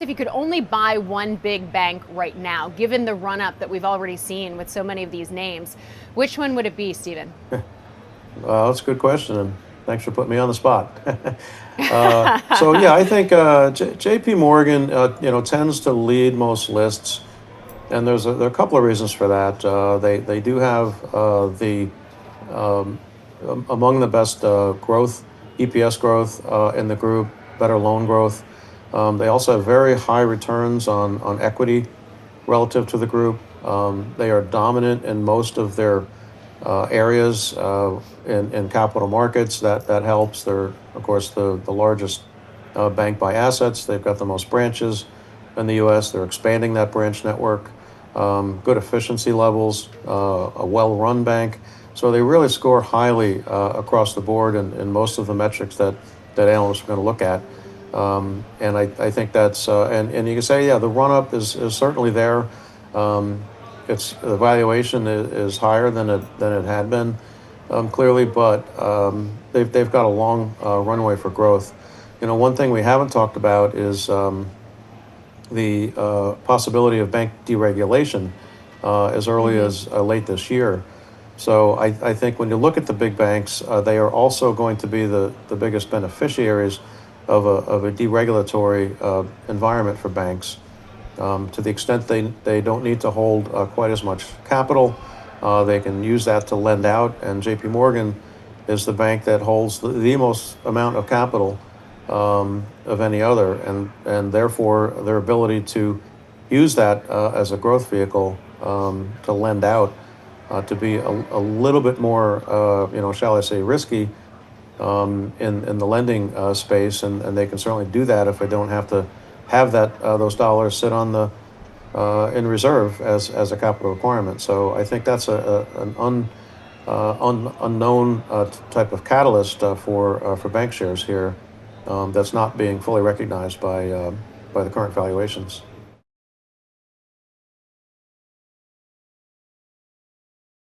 if you could only buy one big bank right now, given the run up that we've already seen with so many of these names, which one would it be, Stephen? That's a good question, and thanks for putting me on the spot. So yeah, I think J.P. Morgan, tends to lead most lists, and there are a couple of reasons for that. They do have the um, among the best growth, EPS growth in the group, better loan growth. They also have very high returns on equity relative to the group. They are dominant in most of their areas in capital markets. That helps. They're, of course, the largest bank by assets. They've got the most branches in the U.S. They're expanding that branch network. Good efficiency levels, a well-run bank. So they really score highly across the board in most of the metrics that analysts are going to look at. And I think that's and you can say, yeah, the run-up is certainly there. It's the valuation is higher than it had been, clearly, but they've got a long runway for growth. One thing we haven't talked about is the possibility of bank deregulation as early as late this year. So I think when you look at the big banks, they are also going to be the biggest beneficiaries of a deregulatory environment for banks. To the extent they don't need to hold quite as much capital, they can use that to lend out. And JP Morgan is the bank that holds the most amount of capital of any other, and therefore their ability to use that as a growth vehicle to lend out to be a little bit more, shall I say, risky in the lending space, and they can certainly do that if they don't have to have those dollars sit on the in reserve as a capital requirement. So I think that's an unknown type of catalyst for bank shares here that's not being fully recognized by the current valuations.